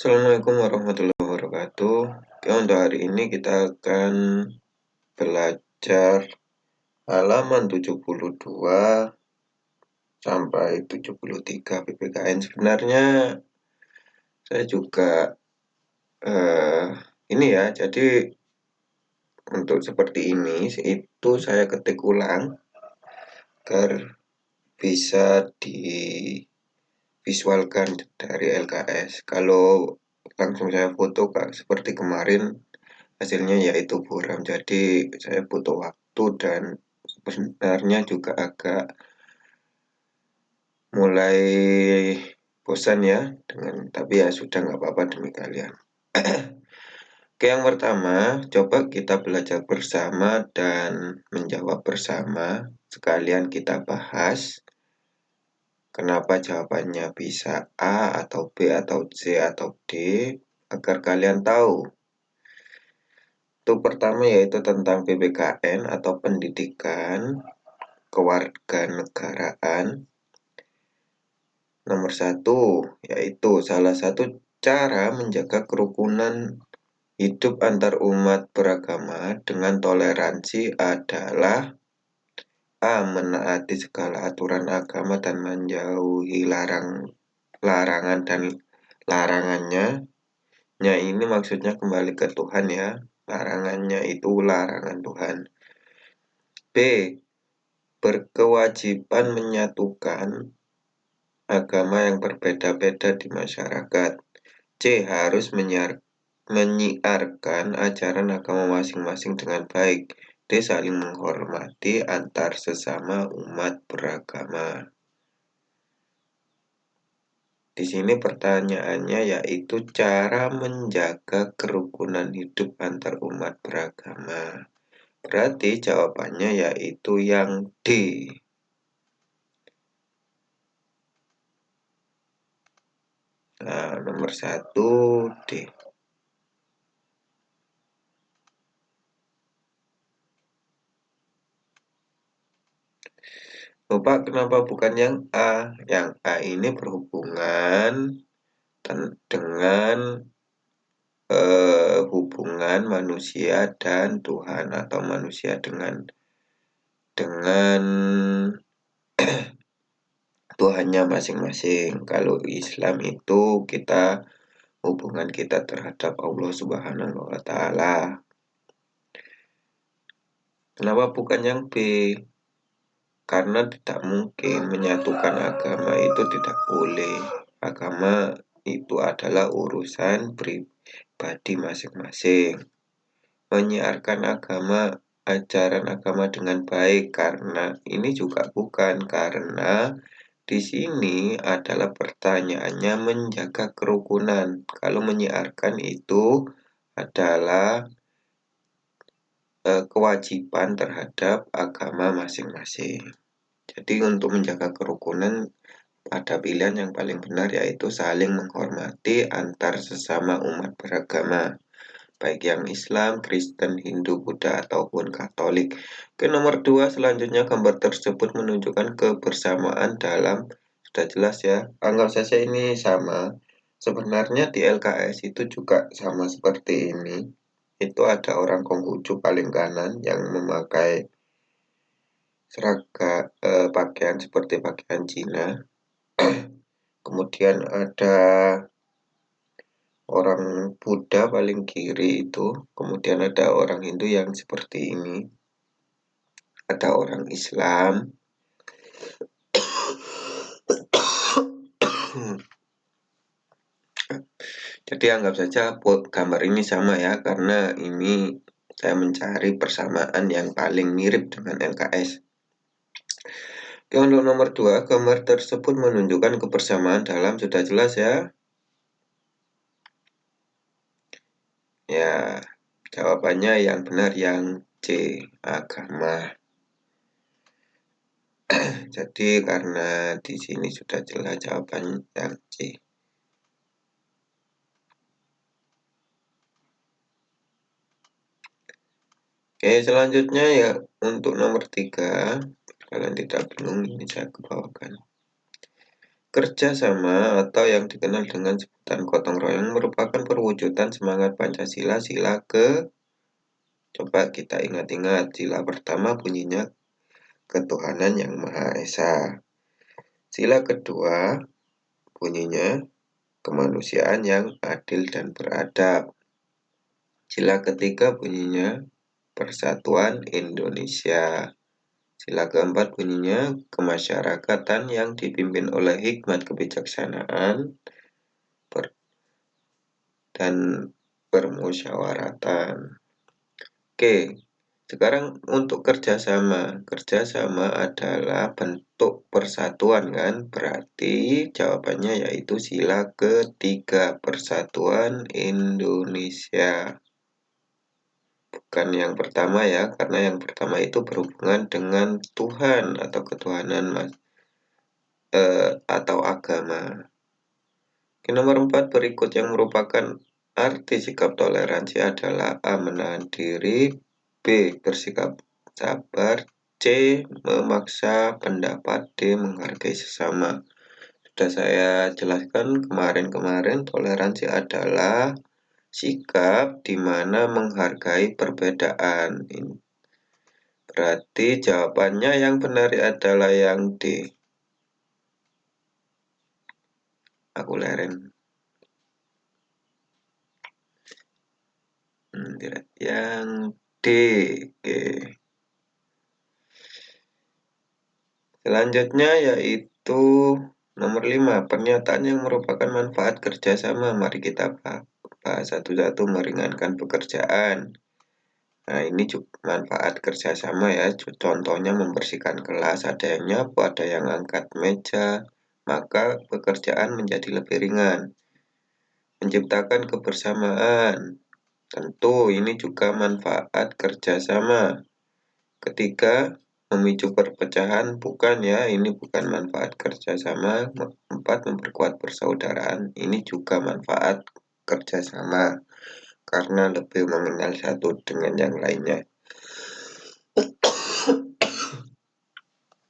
Assalamualaikum warahmatullahi wabarakatuh. Oke, untuk hari ini kita akan belajar halaman 72 sampai 73 PPKN. Sebenarnya saya juga ini ya, jadi untuk seperti ini itu saya ketik ulang agar bisa divisualkan dari LKS. Kalau langsung saya foto seperti kemarin, hasilnya yaitu buram. Jadi saya butuh waktu dan sebenarnya juga agak mulai bosan ya tapi ya sudah, nggak apa-apa demi kalian. Oke, yang pertama coba kita belajar bersama dan menjawab bersama, sekalian kita bahas kenapa jawabannya bisa A atau B atau C atau D, agar kalian tahu. Itu pertama yaitu tentang PPKN atau pendidikan kewarganegaraan. Nomor 1 yaitu salah satu cara menjaga kerukunan hidup antar umat beragama dengan toleransi adalah A. Menaati segala aturan agama dan menjauhi larangan dan larangannya. Ini maksudnya kembali ke Tuhan ya. Larangannya itu larangan Tuhan. B. Berkewajiban menyatukan agama yang berbeda-beda di masyarakat. C. Harus menyiarkan ajaran agama masing-masing dengan baik. D. Saling menghormati antar sesama umat beragama. Di sini pertanyaannya yaitu cara menjaga kerukunan hidup antar umat beragama. Berarti jawabannya yaitu yang D. Nah, nomor 1 D. Bapak, kenapa bukan yang A? Yang A ini berhubungan dengan hubungan manusia dan Tuhan, atau manusia dengan Tuhannya masing-masing. Kalau Islam itu hubungan kita terhadap Allah Subhanahu wa Ta'ala. Kenapa bukan yang B? Karena tidak mungkin menyatukan agama, itu tidak boleh. Agama itu adalah urusan pribadi masing-masing. Menyiarkan ajaran agama dengan baik, karena ini juga bukan, karena di sini adalah pertanyaannya menjaga kerukunan. Kalau menyiarkan itu adalah kewajiban terhadap agama masing-masing. Jadi untuk menjaga kerukunan, ada pilihan yang paling benar yaitu saling menghormati antar sesama umat beragama, baik yang Islam, Kristen, Hindu, Buddha, ataupun Katolik. Oke, nomor 2 selanjutnya, gambar tersebut menunjukkan kebersamaan dalam, sudah jelas ya, anggap saja ini sama. Sebenarnya di LKS itu juga sama seperti ini. Itu ada orang Konghucu paling kanan yang memakai seragam pakaian seperti pakaian Cina. Kemudian ada orang Buddha paling kiri itu, kemudian ada orang Hindu yang seperti ini, ada orang Islam. Jadi anggap saja gambar ini sama ya, karena ini saya mencari persamaan yang paling mirip dengan LKS. Oke, untuk nomor 2, gambar tersebut menunjukkan kebersamaan dalam, sudah jelas ya. Ya, jawabannya yang benar yang C, agama. Jadi karena di sini sudah jelas jawaban yang C. Oke, selanjutnya ya untuk nomor 3, kalian tidak bingung, ini saya kebawakan. Kerjasama atau yang dikenal dengan sebutan gotong royong merupakan perwujudan semangat Pancasila. Coba kita ingat-ingat, sila pertama bunyinya ketuhanan yang Maha Esa. Sila kedua bunyinya kemanusiaan yang adil dan beradab. Sila ketiga bunyinya persatuan Indonesia. Sila keempat bunyinya kemasyarakatan yang dipimpin oleh hikmat kebijaksanaan dan permusyawaratan. Oke, sekarang untuk kerjasama. Kerjasama adalah bentuk persatuan kan? Berarti jawabannya yaitu sila ketiga, persatuan Indonesia. Bukan yang pertama ya, karena yang pertama itu berhubungan dengan Tuhan atau ketuhanan atau agama. Oke, nomor 4 berikut yang merupakan arti sikap toleransi adalah A. Menahan diri, B. Bersikap sabar, C. Memaksa pendapat, D. Menghargai sesama. Sudah saya jelaskan kemarin-kemarin, toleransi adalah sikap di mana menghargai perbedaan. Berarti jawabannya yang benar adalah yang D. Aku leren. Yang D. Oke. Selanjutnya yaitu nomor 5, pernyataan yang merupakan manfaat kerjasama. Mari kita bahas satu-satu, meringankan pekerjaan. Nah, ini juga manfaat kerjasama ya. Contohnya membersihkan kelas, ada yang nyapu, ada yang angkat meja, maka pekerjaan menjadi lebih ringan. Menciptakan kebersamaan, tentu ini juga manfaat kerjasama. Ketiga, memicu perpecahan, bukan ya, ini bukan manfaat kerjasama. 4, memperkuat persaudaraan, ini juga manfaat kerjasama karena lebih mengenal satu dengan yang lainnya.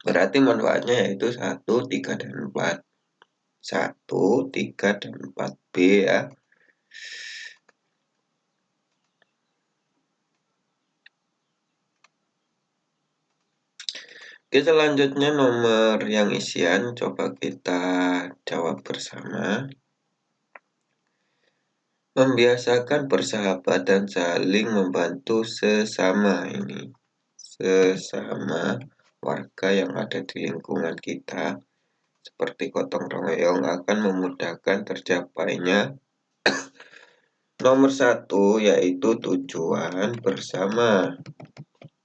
Berarti manfaatnya yaitu 1, 3, dan 4. 1, 3, dan 4 B ya. Oke, selanjutnya nomor yang isian coba kita jawab bersama. Membiasakan bersahabat dan saling membantu sesama ini. Sesama warga yang ada di lingkungan kita seperti gotong royong akan memudahkan tercapainya nomor 1 yaitu tujuan bersama.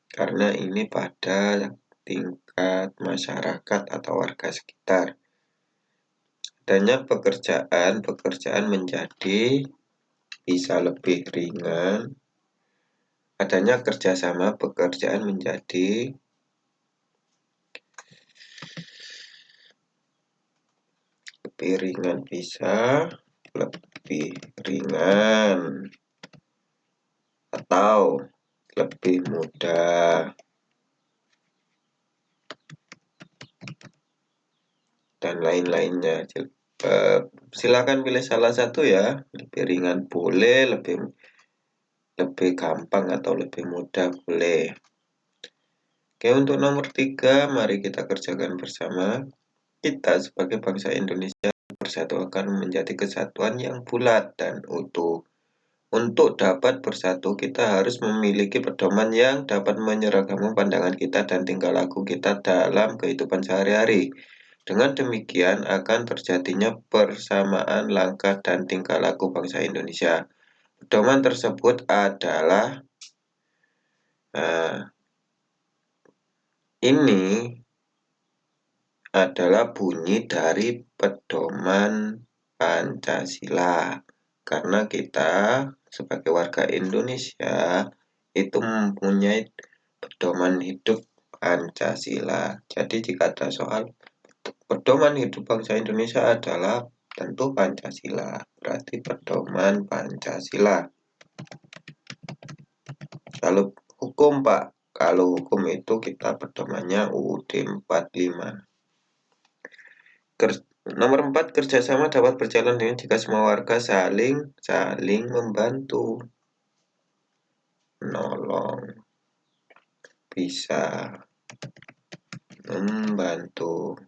Karena ini pada tingkat masyarakat atau warga sekitar. Adanya pekerjaan menjadi bisa lebih ringan. Adanya kerjasama pekerjaan menjadi lebih ringan, bisa lebih ringan atau lebih mudah dan lain-lainnya. Silakan pilih salah satu ya, lebih ringan boleh, lebih gampang atau lebih mudah boleh. Oke, untuk nomor 3, mari kita kerjakan bersama. Kita sebagai bangsa Indonesia bersatu akan menjadi kesatuan yang bulat dan utuh. Untuk dapat bersatu, kita harus memiliki pedoman yang dapat menyeragamkan pandangan kita dan tingkah laku kita dalam kehidupan sehari-hari. Dengan demikian akan terjadinya persamaan langkah dan tingkah laku bangsa Indonesia. Pedoman tersebut adalah ini adalah bunyi dari pedoman Pancasila. Karena kita sebagai warga Indonesia itu mempunyai pedoman hidup Pancasila. Jadi jika ada soal pedoman hidup bangsa Indonesia adalah tentu Pancasila. Berarti pedoman Pancasila. Kalau hukum Pak, kalau hukum itu kita pedomannya UUD 45. Nomor 4, kerjasama dapat berjalan dengan jika semua warga saling membantu, menolong, bisa membantu.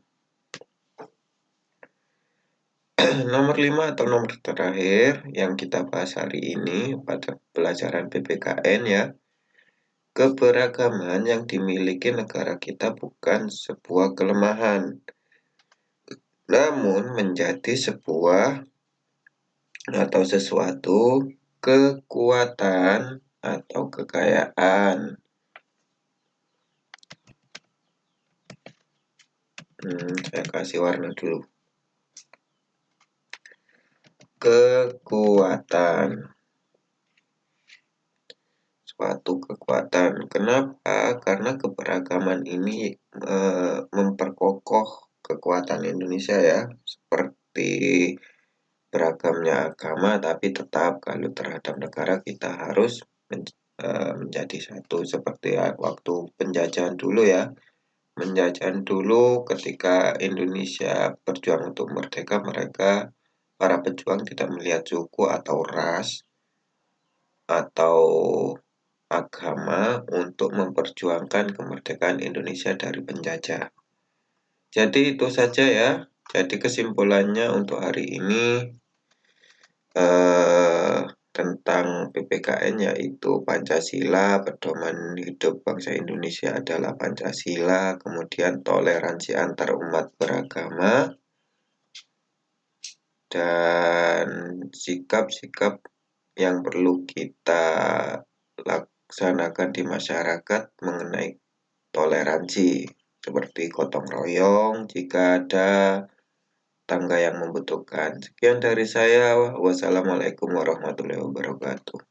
Nomor 5 atau nomor terakhir yang kita bahas hari ini pada pelajaran PPKN ya. Keberagaman yang dimiliki negara kita bukan sebuah kelemahan, namun menjadi sebuah atau sesuatu kekuatan atau kekayaan. Saya kasih warna dulu. Kekuatan. Suatu kekuatan. Kenapa? Karena keberagaman ini memperkokoh kekuatan Indonesia ya. Seperti beragamnya agama, tapi tetap kalau terhadap negara kita harus menjadi satu. Seperti waktu penjajahan dulu ya. Penjajahan dulu ketika Indonesia berjuang untuk merdeka, para pejuang tidak melihat suku atau ras atau agama untuk memperjuangkan kemerdekaan Indonesia dari penjajah. Jadi itu saja ya. Jadi kesimpulannya untuk hari ini tentang PPKN yaitu Pancasila, pedoman hidup bangsa Indonesia adalah Pancasila, kemudian toleransi antar umat beragama, dan sikap-sikap yang perlu kita laksanakan di masyarakat mengenai toleransi, seperti gotong royong jika ada tangga yang membutuhkan. Sekian dari saya. Wassalamualaikum warahmatullahi wabarakatuh.